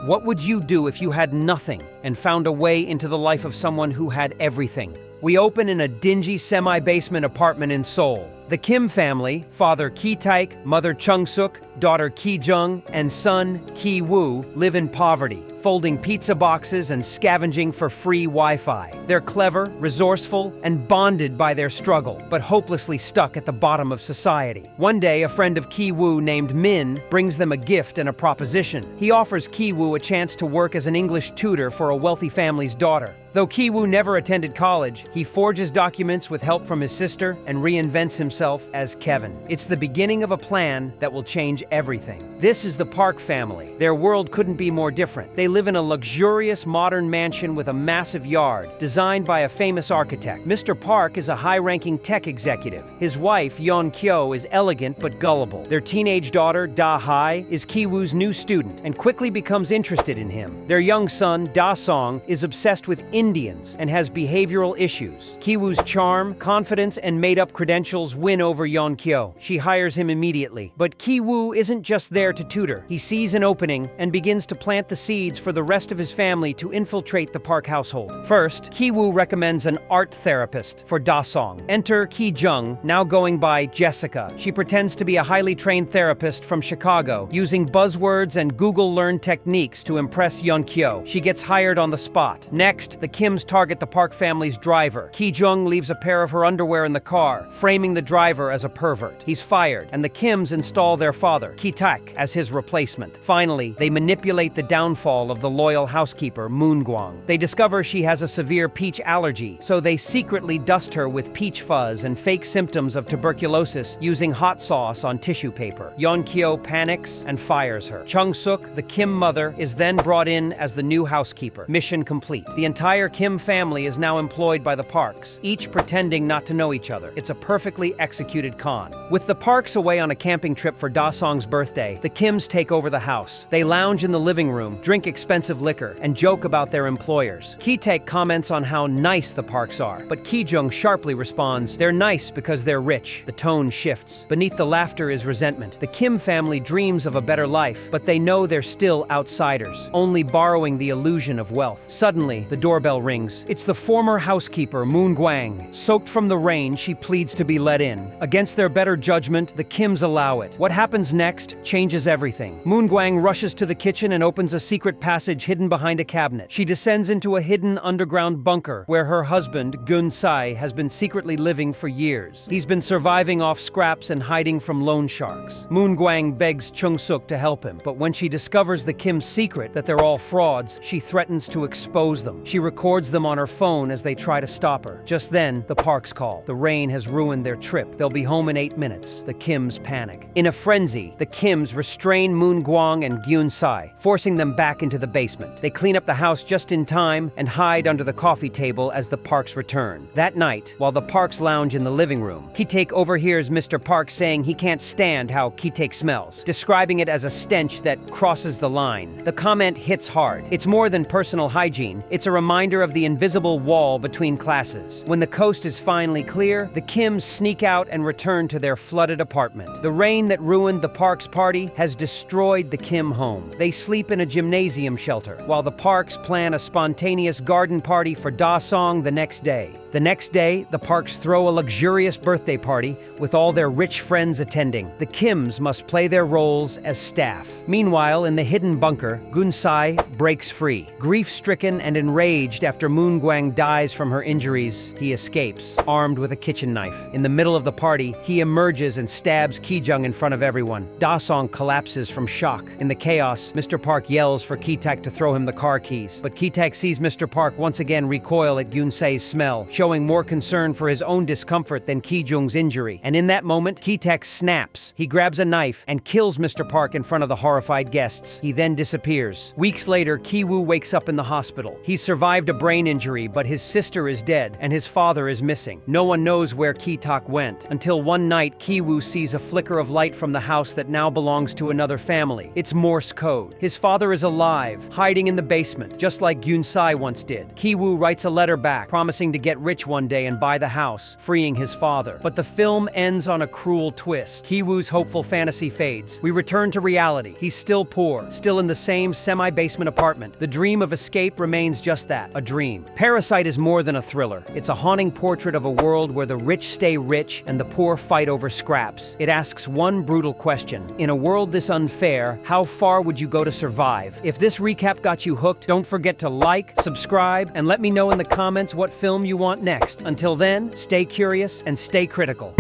What would you do if you had nothing and found a way into the life of someone who had everything? We open in a dingy semi-basement apartment in Seoul. The Kim family, father Ki-taek, mother Chung-suk, daughter Ki-jung, and son Ki-woo, live in poverty, folding pizza boxes and scavenging for free Wi-Fi. They're clever, resourceful, and bonded by their struggle, but hopelessly stuck at the bottom of society. One day, a friend of Ki-woo named Min brings them a gift and a proposition. He offers Ki-woo a chance to work as an English tutor for a wealthy family's daughter. Though Ki-woo never attended college, he forges documents with help from his sister and reinvents himself as Kevin. It's the beginning of a plan that will change everything. This is the Park family. Their world couldn't be more different. They live in a luxurious modern mansion with a massive yard, designed by a famous architect. Mr. Park is a high-ranking tech executive. His wife, Yeon Kyo, is elegant but gullible. Their teenage daughter, Da Hai, is Ki-woo's new student and quickly becomes interested in him. Their young son, Da Song, is obsessed with Indians and has behavioral issues. Ki-woo's charm, confidence, and made-up credentials win over Yeon Kyo. She hires him immediately. But Ki-woo isn't just there to tutor. He sees an opening and begins to plant the seeds for the rest of his family to infiltrate the Park household. First, Ki-woo recommends an art therapist for Da Song. Enter Ki-jung, now going by Jessica. She pretends to be a highly trained therapist from Chicago, using buzzwords and Google-learned techniques to impress Yeon Kyo. She gets hired on the spot. Next, the Kims target the Park family's driver. Ki-jung leaves a pair of her underwear in the car, framing the driver as a pervert. He's fired, and the Kims install their father, Ki-taek, as his replacement. Finally, they manipulate the downfall of the loyal housekeeper, Moon-gwang. They discover she has a severe peach allergy, so they secretly dust her with peach fuzz and fake symptoms of tuberculosis using hot sauce on tissue paper. Yeon Kyo panics and fires her. Chung-suk, the Kim mother, is then brought in as the new housekeeper. Mission complete. The entire Kim family is now employed by the Parks, each pretending not to know each other. It's a perfectly executed con. With the Parks away on a camping trip for Da Song's birthday, the Kims take over the house. They lounge in the living room, drink expensive liquor, and joke about their employers. Ki-taek comments on how nice the Parks are, but Ki-jung sharply responds, "They're nice because they're rich." The tone shifts. Beneath the laughter is resentment. The Kim family dreams of a better life, but they know they're still outsiders, only borrowing the illusion of wealth. Suddenly, the doorbell rings. It's the former housekeeper, Moon-gwang. Soaked from the rain, she pleads to be let in. Against their better judgment, the Kims allow it. What happens next changes everything. Moon-gwang rushes to the kitchen and opens a secret passage hidden behind a cabinet. She descends into a hidden underground bunker where her husband, Gun-sai, has been secretly living for years. He's been surviving off scraps and hiding from loan sharks. Moon-gwang begs Chung-suk to help him, but when she discovers the Kim's secret, that they're all frauds, she threatens to expose them. She records them on her phone as they try to stop her. Just then, the Parks call. The rain has ruined their trip. They'll be home in 8 minutes. The Kims panic. In a frenzy, the Kims restrain Moon-gwang and Gyun-sai, forcing them back into the basement. They clean up the house just in time and hide under the coffee table as the Parks return. That night, while the Parks lounge in the living room, Ki-taek overhears Mr. Park saying he can't stand how Ki-taek smells, describing it as a stench that crosses the line. The comment hits hard. It's more than personal hygiene. It's a reminder of the invisible wall between classes. When the coast is finally clear, the Kims sneak out and return to their flooded apartment. The rain that ruined the Parks' party has destroyed the Kim home. They sleep in a gymnasium shelter, while the Parks plan a spontaneous garden party for Da Song the next day. The next day, the Parks throw a luxurious birthday party with all their rich friends attending. The Kims must play their roles as staff. Meanwhile, in the hidden bunker, Gun-sai breaks free. Grief-stricken and enraged after Moon-gwang dies from her injuries, he escapes, armed with a kitchen knife. In the middle of the party, he emerges and stabs Ki-jung in front of everyone. Da Song collapses from shock. In the chaos, Mr. Park yells for Ki-taek to throw him the car keys, but Ki-taek sees Mr. Park once again recoil at Gun-sai's smell, showing more concern for his own discomfort than Ki-jung's injury. And in that moment, Ki-taek snaps. He grabs a knife and kills Mr. Park in front of the horrified guests. He then disappears. Weeks later, Ki-woo wakes up in the hospital. He's survived a brain injury, but his sister is dead and his father is missing. No one knows where Ki-taek went, until one night Ki-woo sees a flicker of light from the house that now belongs to another family. It's Morse code. His father is alive, hiding in the basement, just like Gun-sai once did. Ki-woo writes a letter back, promising to get rich one day and buy the house, freeing his father. But the film ends on a cruel twist. Ki-woo's hopeful fantasy fades. We return to reality. He's still poor, still in the same semi-basement apartment. The dream of escape remains just that, a dream. Parasite is more than a thriller. It's a haunting portrait of a world where the rich stay rich and the poor fight over scraps. It asks one brutal question. In a world this unfair, how far would you go to survive? If this recap got you hooked, don't forget to like, subscribe, and let me know in the comments what film you want next. Until then, stay curious and stay critical.